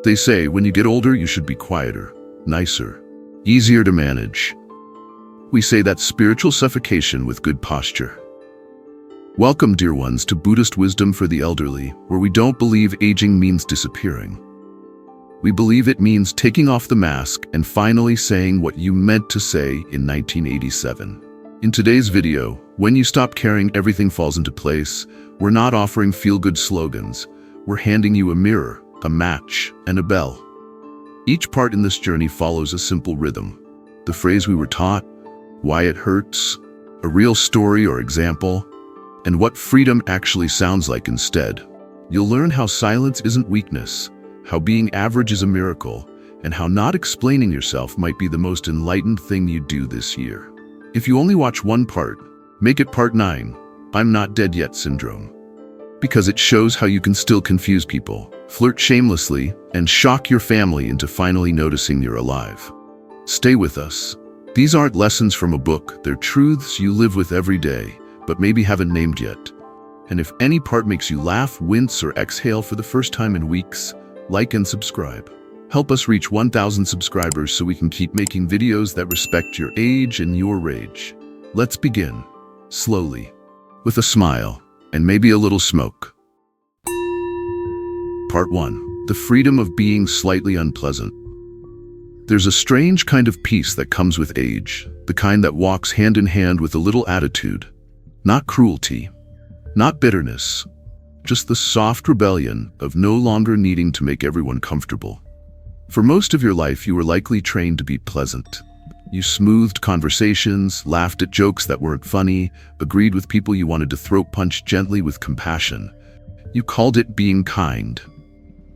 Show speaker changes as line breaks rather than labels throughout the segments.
They say when you get older, you should be quieter, nicer, easier to manage. We say that's spiritual suffocation with good posture. Welcome, dear ones, to Buddhist wisdom for the elderly, where we don't believe aging means disappearing. We believe it means taking off the mask and finally saying what you meant to say in 1987. In today's video, when you stop caring, everything falls into place. We're not offering feel-good slogans. We're handing you a mirror, a match, and a bell. Each part in this journey follows a simple rhythm. The phrase we were taught, why it hurts, a real story or example, and what freedom actually sounds like instead. You'll learn how silence isn't weakness, how being average is a miracle, and how not explaining yourself might be the most enlightened thing you do this year. If you only watch one part, make it part 9, I'm Not Dead Yet Syndrome. Because it shows how you can still confuse people, flirt shamelessly, and shock your family into finally noticing you're alive. Stay with us. These aren't lessons from a book, they're truths you live with every day, but maybe haven't named yet. And if any part makes you laugh, wince, or exhale for the first time in weeks, like and subscribe. Help us reach 1,000 subscribers so we can keep making videos that respect your age and your rage. Let's begin, slowly, with a smile, and maybe a little smoke. Part 1. The freedom of being slightly unpleasant. There's a strange kind of peace that comes with age, the kind that walks hand in hand with a little attitude. Not cruelty, not bitterness, just the soft rebellion of no longer needing to make everyone comfortable. For most of your life, you were likely trained to be pleasant. You smoothed conversations, laughed at jokes that weren't funny, agreed with people you wanted to throat punch gently with compassion. You called it being kind.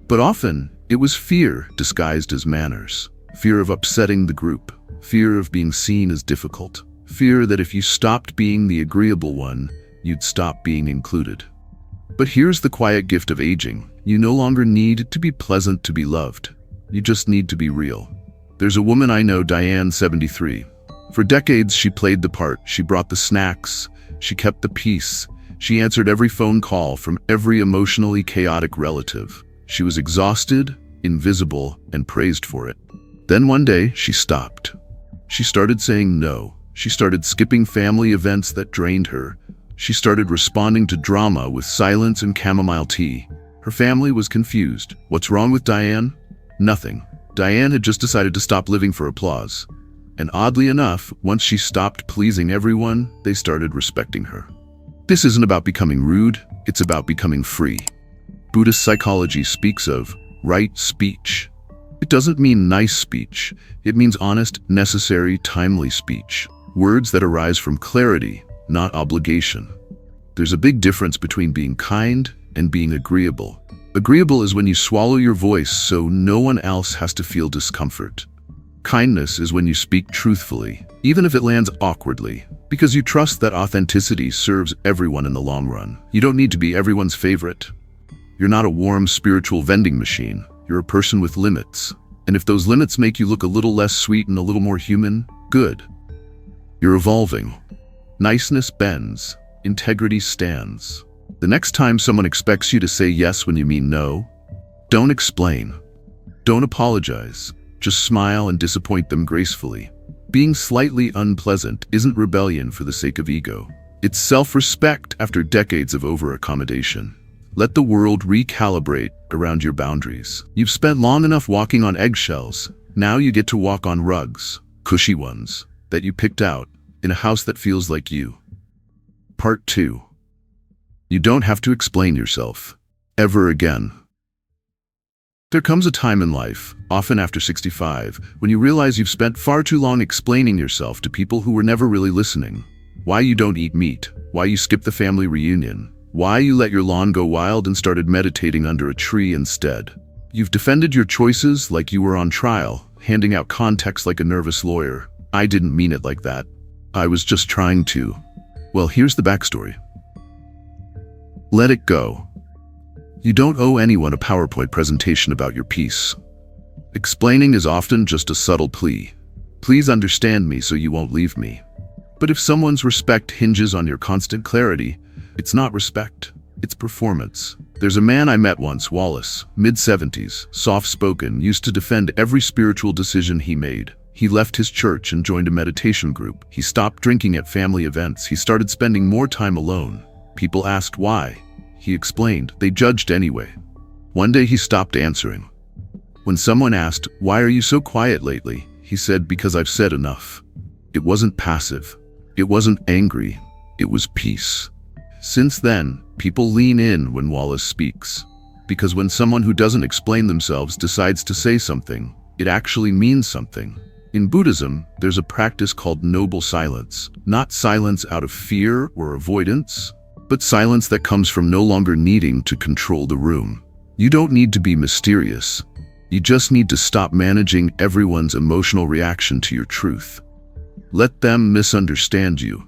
But often, it was fear disguised as manners. Fear of upsetting the group. Fear of being seen as difficult. Fear that if you stopped being the agreeable one, you'd stop being included. But here's the quiet gift of aging. You no longer need to be pleasant to be loved. You just need to be real. There's a woman I know, Diane, 73. For decades, she played the part. She brought the snacks. She kept the peace. She answered every phone call from every emotionally chaotic relative. She was exhausted, invisible, and praised for it. Then one day, she stopped. She started saying no. She started skipping family events that drained her. She started responding to drama with silence and chamomile tea. Her family was confused. What's wrong with Diane? Nothing. Diane had just decided to stop living for applause. And oddly enough, once she stopped pleasing everyone, they started respecting her. This isn't about becoming rude, it's about becoming free. Buddhist psychology speaks of right speech. It doesn't mean nice speech. It means honest, necessary, timely speech. Words that arise from clarity, not obligation. There's a big difference between being kind and being agreeable. Agreeable is when you swallow your voice so no one else has to feel discomfort. Kindness is when you speak truthfully, even if it lands awkwardly, because you trust that authenticity serves everyone in the long run. You don't need to be everyone's favorite. You're not a warm spiritual vending machine. You're a person with limits. And if those limits make you look a little less sweet and a little more human, good. You're evolving. Niceness bends. Integrity stands. The next time someone expects you to say yes when you mean no, don't explain. Don't apologize. Just smile and disappoint them gracefully. Being slightly unpleasant isn't rebellion for the sake of ego. It's self-respect after decades of over-accommodation. Let the world recalibrate around your boundaries. You've spent long enough walking on eggshells. Now you get to walk on rugs, cushy ones, that you picked out, in a house that feels like you. Part 2. You don't have to explain yourself, ever again. There comes a time in life, often after 65, when you realize you've spent far too long explaining yourself to people who were never really listening. Why you don't eat meat, why you skip the family reunion, why you let your lawn go wild and started meditating under a tree instead. You've defended your choices like you were on trial, handing out context like a nervous lawyer. I didn't mean it like that. I was just trying to. Well, here's the backstory. Let it go. You don't owe anyone a PowerPoint presentation about your piece. Explaining is often just a subtle plea. Please understand me so you won't leave me. But if someone's respect hinges on your constant clarity, it's not respect. It's performance. There's a man I met once, Wallace, mid-70s, soft-spoken, used to defend every spiritual decision he made. He left his church and joined a meditation group. He stopped drinking at family events. He started spending more time alone. People asked why. He explained, they judged anyway. One day he stopped answering. When someone asked, "Why are you so quiet lately?" he said, "Because I've said enough." It wasn't passive. It wasn't angry. It was peace. Since then, people lean in when Wallace speaks. Because when someone who doesn't explain themselves decides to say something, it actually means something. In Buddhism, there's a practice called noble silence. Not silence out of fear or avoidance, but silence that comes from no longer needing to control the room. You don't need to be mysterious. You just need to stop managing everyone's emotional reaction to your truth. Let them misunderstand you.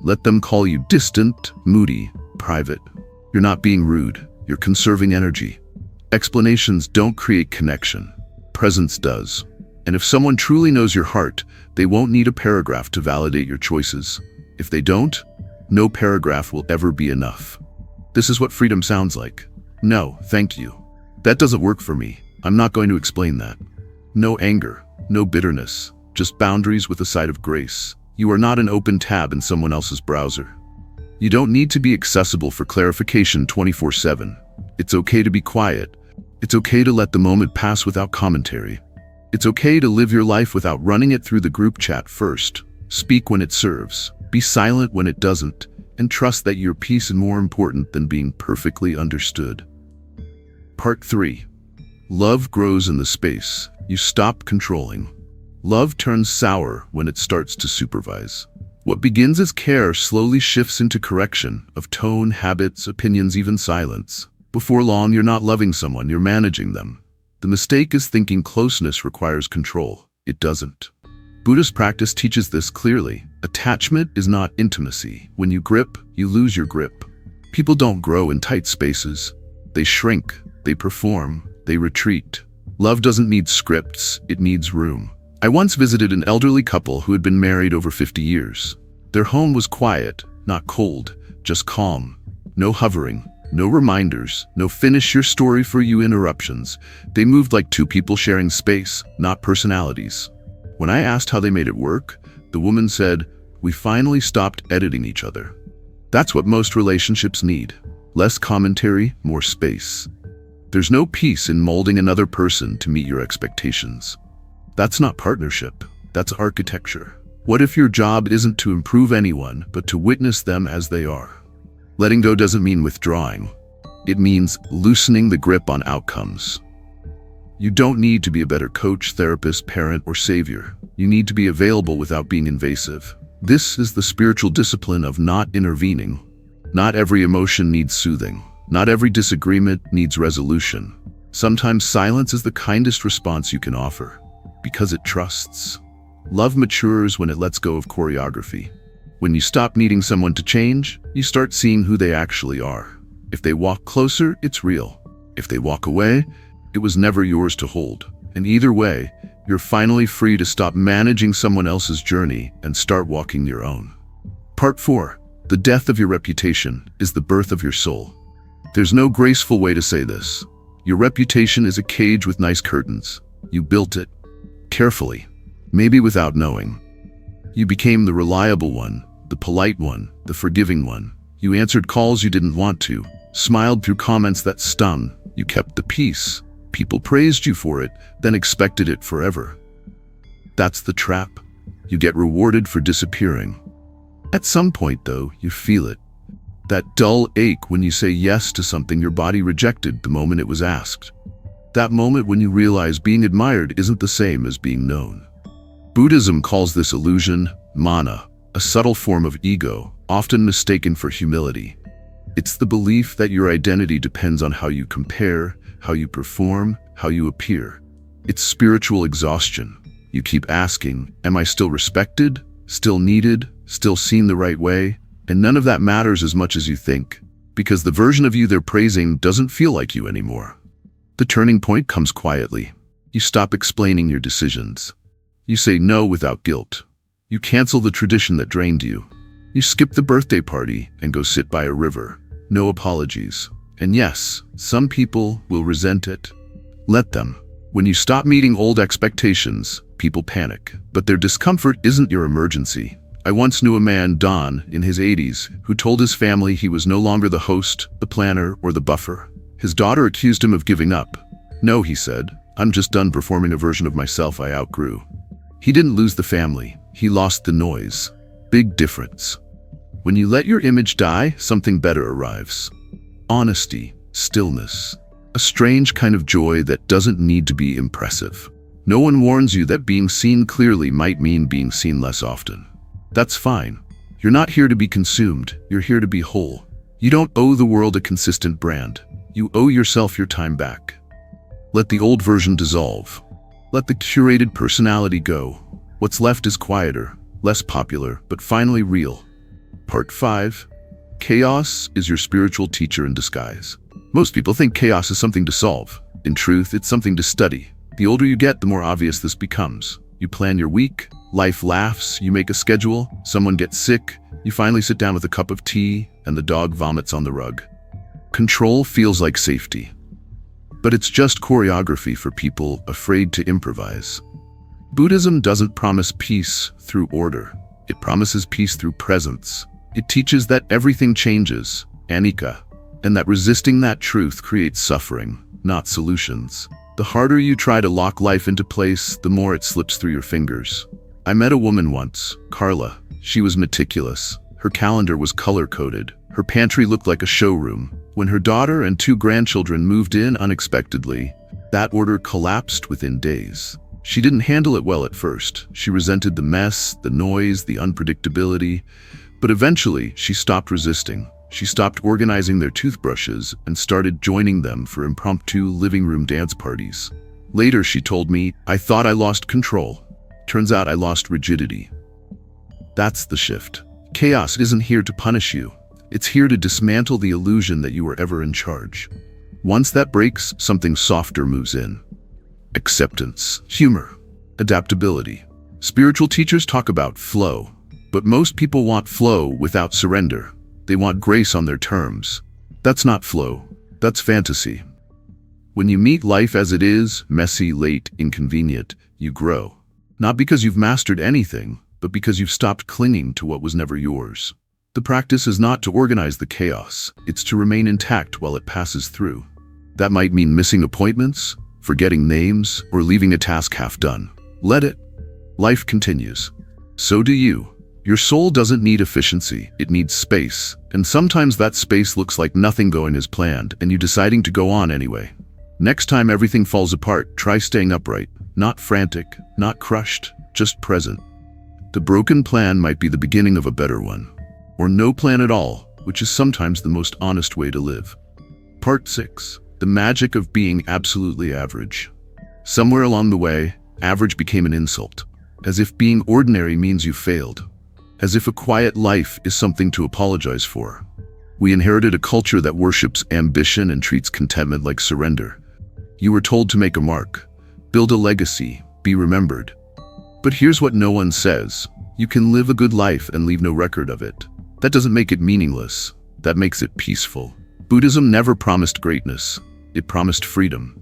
Let them call you distant, moody, private. You're not being rude. You're conserving energy. Explanations don't create connection. Presence does. And if someone truly knows your heart, they won't need a paragraph to validate your choices. If they don't, no paragraph will ever be enough. This is what freedom sounds like. No, thank you. That doesn't work for me. I'm not going to explain that. No anger, no bitterness, just boundaries with a side of grace. You are not an open tab in someone else's browser. You don't need to be accessible for clarification 24/7. It's okay to be quiet. It's okay to let the moment pass without commentary. It's okay to live your life without running it through the group chat first. Speak when it serves. Be silent when it doesn't. And trust that your peace is more important than being perfectly understood. Part 3. Love grows in the space. You stop controlling. Love turns sour when it starts to supervise. What begins as care slowly shifts into correction of tone, habits, opinions, even silence. Before long, you're not loving someone, you're managing them. The mistake is thinking closeness requires control. It doesn't. Buddhist practice teaches this clearly. Attachment is not intimacy. When you grip, you lose your grip. People don't grow in tight spaces. They shrink, they perform, they retreat. Love doesn't need scripts, it needs room. I once visited an elderly couple who had been married over 50 years. Their home was quiet, not cold, just calm. No hovering, no reminders, no finish your story for you interruptions. They moved like two people sharing space, not personalities. When I asked how they made it work, the woman said, "We finally stopped editing each other." That's what most relationships need. Less commentary, more space. There's no peace in molding another person to meet your expectations. That's not partnership, that's architecture. What if your job isn't to improve anyone, but to witness them as they are? Letting go doesn't mean withdrawing. It means loosening the grip on outcomes. You don't need to be a better coach, therapist, parent, or savior. You need to be available without being invasive. This is the spiritual discipline of not intervening. Not every emotion needs soothing. Not every disagreement needs resolution. Sometimes silence is the kindest response you can offer, because it trusts. Love matures when it lets go of choreography. When you stop needing someone to change, you start seeing who they actually are. If they walk closer, it's real. If they walk away, it was never yours to hold. And either way, you're finally free to stop managing someone else's journey and start walking your own. Part 4. The death of your reputation is the birth of your soul. There's no graceful way to say this. Your reputation is a cage with nice curtains. You built it carefully, maybe without knowing. You became the reliable one, the polite one, the forgiving one. You answered calls you didn't want to, smiled through comments that stung. You kept the peace. People praised you for it, then expected it forever. That's the trap. You get rewarded for disappearing. At some point, though, you feel it. That dull ache when you say yes to something your body rejected the moment it was asked. That moment when you realize being admired isn't the same as being known. Buddhism calls this illusion mana, a subtle form of ego, often mistaken for humility. It's the belief that your identity depends on how you compare, how you perform, how you appear. It's spiritual exhaustion. You keep asking, am I still respected, still needed, still seen the right way? And none of that matters as much as you think, because the version of you they're praising doesn't feel like you anymore. The turning point comes quietly. You stop explaining your decisions. You say no without guilt. You cancel the tradition that drained you. You skip the birthday party and go sit by a river. No apologies. And yes, some people will resent it. Let them. When you stop meeting old expectations, people panic. But their discomfort isn't your emergency. I once knew a man, Don, in his 80s, who told his family he was no longer the host, the planner, or the buffer. His daughter accused him of giving up. "No," he said, "I'm just done performing a version of myself I outgrew." He didn't lose the family. He lost the noise. Big difference. When you let your image die, something better arrives. Honesty, stillness, a strange kind of joy that doesn't need to be impressive. No one warns you that being seen clearly might mean being seen less often. That's fine. You're not here to be consumed. You're here to be whole. You don't owe the world a consistent brand. You owe yourself your time back. Let the old version dissolve. Let the curated personality go. What's left is quieter, less popular, but finally real. Part 5. Chaos is your spiritual teacher in disguise. Most people think chaos is something to solve. In truth, it's something to study. The older you get, the more obvious this becomes. You plan your week, life laughs, you make a schedule, someone gets sick, you finally sit down with a cup of tea, and the dog vomits on the rug. Control feels like safety. But it's just choreography for people afraid to improvise. Buddhism doesn't promise peace through order. It promises peace through presence. It teaches that everything changes, anicca, and that resisting that truth creates suffering, not solutions. The harder you try to lock life into place, the more it slips through your fingers. I met a woman once, Carla. She was meticulous. Her calendar was color-coded. Her pantry looked like a showroom. When her daughter and 2 grandchildren moved in unexpectedly, that order collapsed within days. She didn't handle it well at first. She resented the mess, the noise, the unpredictability. But eventually, she stopped resisting. She stopped organizing their toothbrushes and started joining them for impromptu living room dance parties. Later, she told me, "I thought I lost control. Turns out I lost rigidity." That's the shift. Chaos isn't here to punish you. It's here to dismantle the illusion that you were ever in charge. Once that breaks, something softer moves in. Acceptance, humor, adaptability. Spiritual teachers talk about flow, but most people want flow without surrender. They want grace on their terms. That's not flow. That's fantasy. When you meet life as it is, messy, late, inconvenient, you grow. Not because you've mastered anything, but because you've stopped clinging to what was never yours. The practice is not to organize the chaos. It's to remain intact while it passes through. That might mean missing appointments, forgetting names, or leaving a task half done. Let it. Life continues. So do you. Your soul doesn't need efficiency, it needs space. And sometimes that space looks like nothing going as planned, and you deciding to go on anyway. Next time everything falls apart, try staying upright. Not frantic, not crushed, just present. The broken plan might be the beginning of a better one. Or no plan at all, which is sometimes the most honest way to live. Part 6. The magic of being absolutely average. Somewhere along the way, average became an insult. As if being ordinary means you failed. As if a quiet life is something to apologize for. We inherited a culture that worships ambition and treats contentment like surrender. You were told to make a mark, build a legacy, be remembered. But here's what no one says. You can live a good life and leave no record of it. That doesn't make it meaningless. That makes it peaceful. Buddhism never promised greatness. It promised freedom.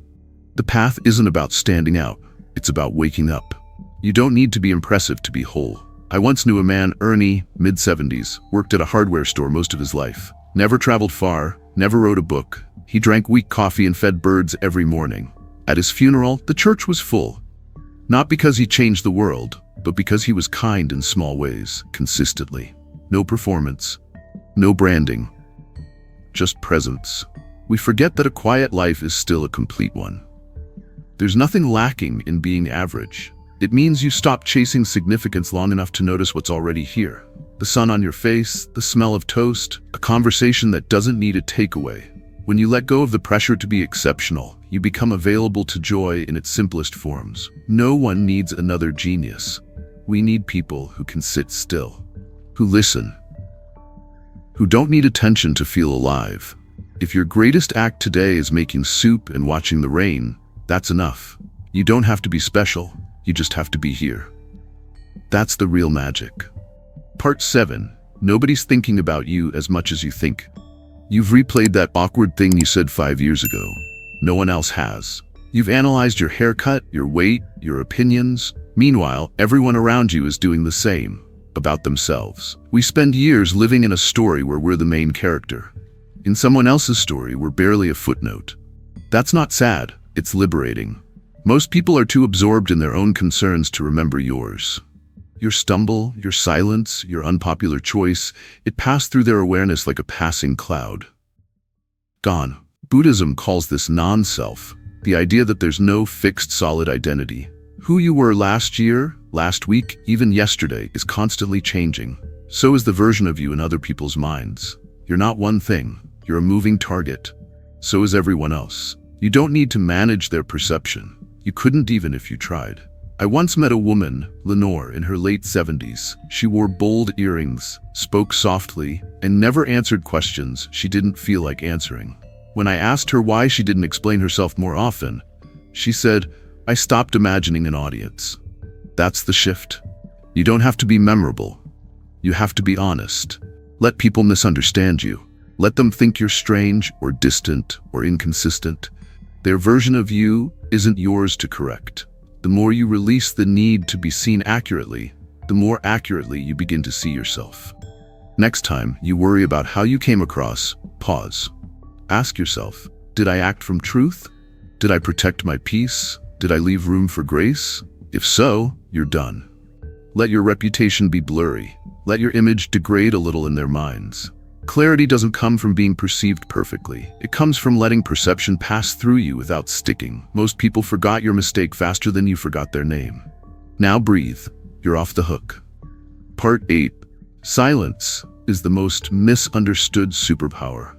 The path isn't about standing out. It's about waking up. You don't need to be impressive to be whole. I once knew a man, Ernie, mid-70s, worked at a hardware store most of his life. Never traveled far, never wrote a book. He drank weak coffee and fed birds every morning. At his funeral, the church was full. Not because he changed the world, but because he was kind in small ways, consistently. No performance, no branding, just presence. We forget that a quiet life is still a complete one. There's nothing lacking in being average. It means you stop chasing significance long enough to notice what's already here. The sun on your face, the smell of toast, a conversation that doesn't need a takeaway. When you let go of the pressure to be exceptional, you become available to joy in its simplest forms. No one needs another genius. We need people who can sit still, who listen, who don't need attention to feel alive. If your greatest act today is making soup and watching the rain, that's enough. You don't have to be special. You just have to be here. That's the real magic. Part 7. Nobody's thinking about you as much as you think. You've replayed that awkward thing you said 5 years ago. No one else has. You've analyzed your haircut, your weight, your opinions. Meanwhile, everyone around you is doing the same, about themselves. We spend years living in a story where we're the main character. In someone else's story, we're barely a footnote. That's not sad, it's liberating. Most people are too absorbed in their own concerns to remember yours. Your stumble, your silence, your unpopular choice, it passed through their awareness like a passing cloud. Gone. Buddhism calls this non-self, the idea that there's no fixed solid identity. Who you were last year, last week, even yesterday is constantly changing. So is the version of you in other people's minds. You're not one thing, you're a moving target. So is everyone else. You don't need to manage their perception. You couldn't even if you tried. I once met a woman, Lenore, in her late 70s. She wore bold earrings, spoke softly, and never answered questions she didn't feel like answering. When I asked her why she didn't explain herself more often, she said, "I stopped imagining an audience." That's the shift. You don't have to be memorable. You have to be honest. Let people misunderstand you. Let them think you're strange or distant or inconsistent. Their version of you isn't yours to correct. The more you release the need to be seen accurately, the more accurately you begin to see yourself. Next time you worry about how you came across, pause. Ask yourself, did I act from truth? Did I protect my peace? Did I leave room for grace? If so, you're done. Let your reputation be blurry. Let your image degrade a little in their minds. Clarity doesn't come from being perceived perfectly. It comes from letting perception pass through you without sticking. Most people forgot your mistake faster than you forgot their name. Now breathe. You're off the hook. Part 8. Silence is the most misunderstood superpower.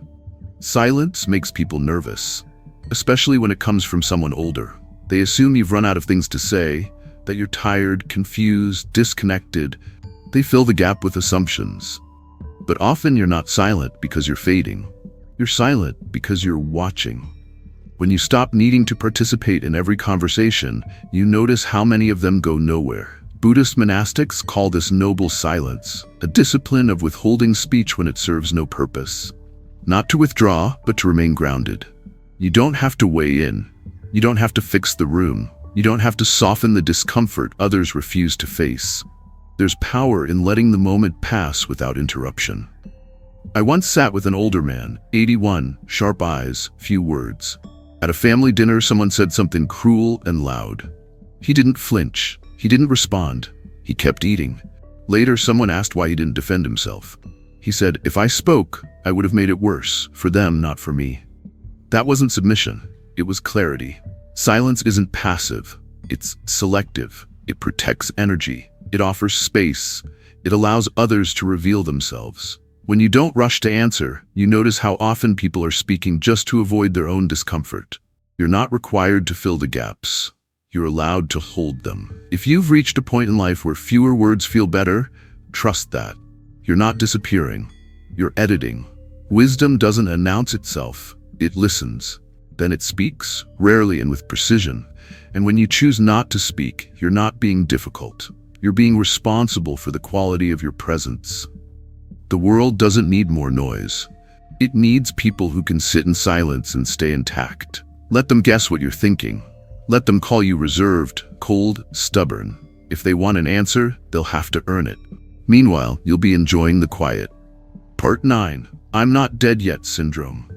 Silence makes people nervous, especially when it comes from someone older. They assume you've run out of things to say, that you're tired, confused, disconnected. They fill the gap with assumptions. But often you're not silent because you're fading. You're silent because you're watching. When you stop needing to participate in every conversation, you notice how many of them go nowhere. Buddhist monastics call this noble silence, a discipline of withholding speech when it serves no purpose. Not to withdraw, but to remain grounded. You don't have to weigh in. You don't have to fix the room. You don't have to soften the discomfort others refuse to face. There's power in letting the moment pass without interruption. I once sat with an older man, 81, sharp eyes, few words. At a family dinner, someone said something cruel and loud. He didn't flinch. He didn't respond. He kept eating. Later, someone asked why he didn't defend himself. He said, "If I spoke, I would have made it worse, for them, not for me." That wasn't submission. It was clarity. Silence isn't passive. It's selective. It protects energy. It offers space. It allows others to reveal themselves. When you don't rush to answer, you notice how often people are speaking just to avoid their own discomfort. You're not required to fill the gaps. You're allowed to hold them. If you've reached a point in life where fewer words feel better, trust that. You're not disappearing. You're editing. Wisdom doesn't announce itself. It listens. Then it speaks, rarely and with precision. And when you choose not to speak, you're not being difficult. You're being responsible for the quality of your presence. The world doesn't need more noise. It needs people who can sit in silence and stay intact. Let them guess what you're thinking. Let them call you reserved, cold, stubborn. If they want an answer, they'll have to earn it. Meanwhile, you'll be enjoying the quiet. Part 9. I'm not dead yet syndrome.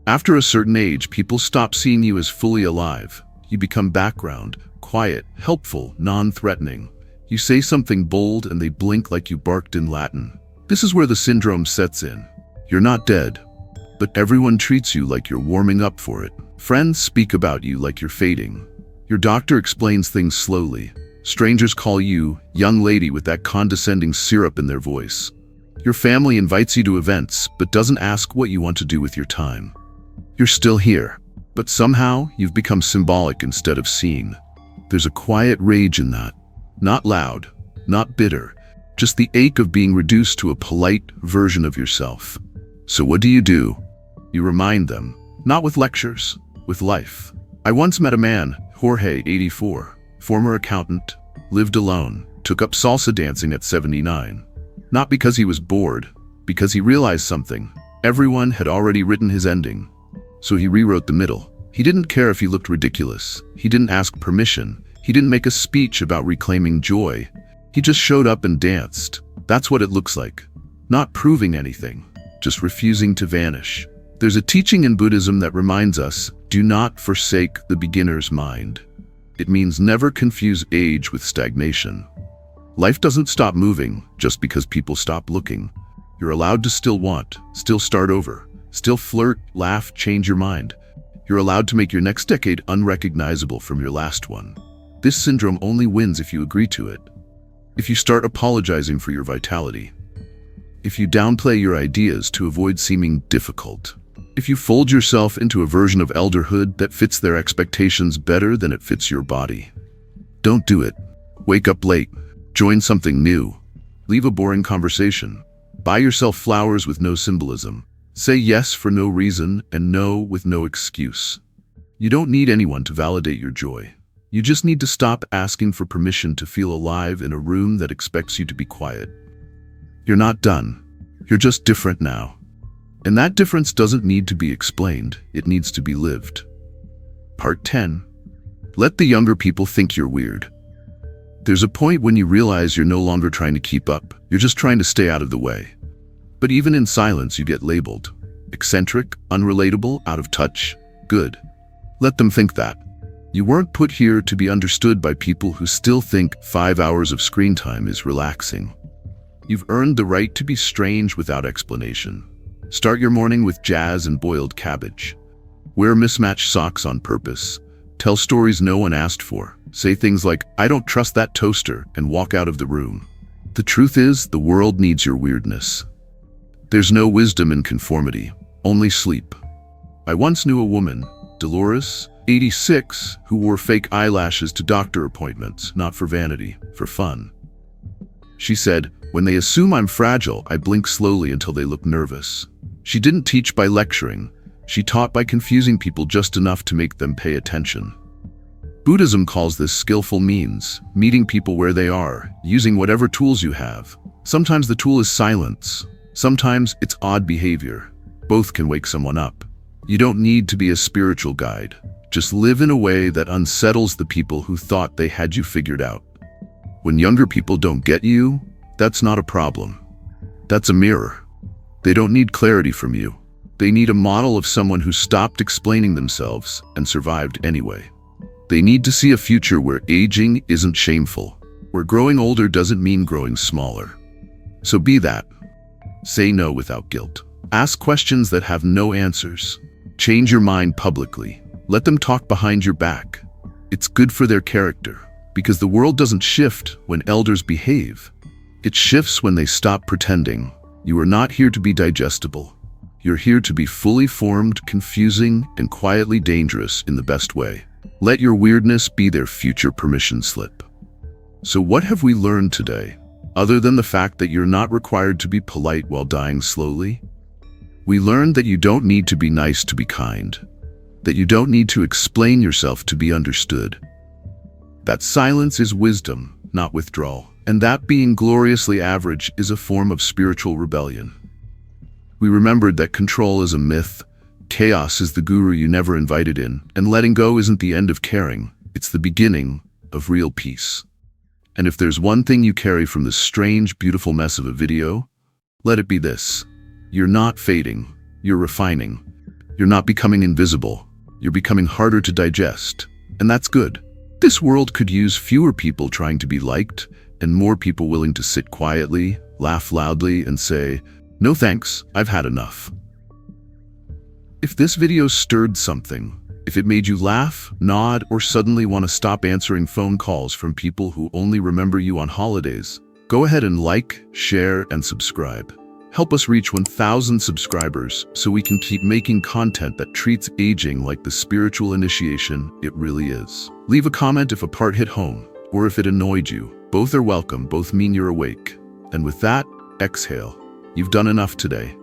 After a certain age, people stop seeing you as fully alive. You become background, quiet, helpful, non-threatening. You say something bold and they blink like you barked in Latin. This is where the syndrome sets in. You're not dead, but everyone treats you like you're warming up for it. Friends speak about you like you're fading. Your doctor explains things slowly. Strangers call you young lady with that condescending syrup in their voice. Your family invites you to events, but doesn't ask what you want to do with your time. You're still here, but somehow you've become symbolic instead of seen. There's a quiet rage in that. Not loud, not bitter, just the ache of being reduced to a polite version of yourself. So what do? You remind them, not with lectures, with life. I once met a man, Jorge, 84, former accountant, lived alone, took up salsa dancing at 79. Not because he was bored, because he realized something. Everyone had already written his ending, so he rewrote the middle. He didn't care if he looked ridiculous. He didn't ask permission. He didn't make a speech about reclaiming joy. He just showed up and danced. That's what it looks like. Not proving anything, just refusing to vanish. There's a teaching in Buddhism that reminds us, do not forsake the beginner's mind. It means never confuse age with stagnation. Life doesn't stop moving just because people stop looking. You're allowed to still want, still start over, still flirt, laugh, change your mind. You're allowed to make your next decade unrecognizable from your last one. This syndrome only wins if you agree to it. If you start apologizing for your vitality. If you downplay your ideas to avoid seeming difficult. If you fold yourself into a version of elderhood that fits their expectations better than it fits your body. Don't do it. Wake up late. Join something new. Leave a boring conversation. Buy yourself flowers with no symbolism. Say yes for no reason and no with no excuse. You don't need anyone to validate your joy. You just need to stop asking for permission to feel alive in a room that expects you to be quiet. You're not done. You're just different now. And that difference doesn't need to be explained. It needs to be lived. Part 10. Let the younger people think you're weird. There's a point when you realize you're no longer trying to keep up. You're just trying to stay out of the way. But even in silence, you get labeled. Eccentric, unrelatable, out of touch. Good. Let them think that. You weren't put here to be understood by people who still think 5 hours of screen time is relaxing. You've earned the right to be strange without explanation. Start your morning with jazz and boiled cabbage. Wear mismatched socks on purpose. Tell stories no one asked for. Say things like, I don't trust that toaster, and walk out of the room. The truth is, the world needs your weirdness. There's no wisdom in conformity, only sleep. I once knew a woman, Dolores, 86, who wore fake eyelashes to doctor appointments, not for vanity, for fun. She said, when they assume I'm fragile, I blink slowly until they look nervous. She didn't teach by lecturing. She taught by confusing people just enough to make them pay attention. Buddhism calls this skillful means, meeting people where they are, using whatever tools you have. Sometimes the tool is silence. Sometimes it's odd behavior. Both can wake someone up. You don't need to be a spiritual guide. Just live in a way that unsettles the people who thought they had you figured out. When younger people don't get you, that's not a problem. That's a mirror. They don't need clarity from you. They need a model of someone who stopped explaining themselves and survived anyway. They need to see a future where aging isn't shameful, where growing older doesn't mean growing smaller. So be that. Say no without guilt. Ask questions that have no answers. Change your mind publicly. Let them talk behind your back. It's good for their character, because the world doesn't shift when elders behave. It shifts when they stop pretending. You are not here to be digestible. You're here to be fully formed, confusing, and quietly dangerous in the best way. Let your weirdness be their future permission slip. So what have we learned today, other than the fact that you're not required to be polite while dying slowly? We learned that you don't need to be nice to be kind, that you don't need to explain yourself to be understood, that silence is wisdom, not withdrawal, and that being gloriously average is a form of spiritual rebellion. We remembered that control is a myth, chaos is the guru you never invited in, and letting go isn't the end of caring, it's the beginning of real peace. And if there's one thing you carry from this strange, beautiful mess of a video, let it be this. You're not fading, you're refining. You're not becoming invisible, you're becoming harder to digest, and that's good. This world could use fewer people trying to be liked, and more people willing to sit quietly, laugh loudly, and say, no thanks, I've had enough. If this video stirred something, if it made you laugh, nod, or suddenly want to stop answering phone calls from people who only remember you on holidays, go ahead and like, share, and subscribe. Help us reach 1,000 subscribers so we can keep making content that treats aging like the spiritual initiation it really is. Leave a comment if a part hit home, or if it annoyed you. Both are welcome, both mean you're awake. And with that, exhale. You've done enough today.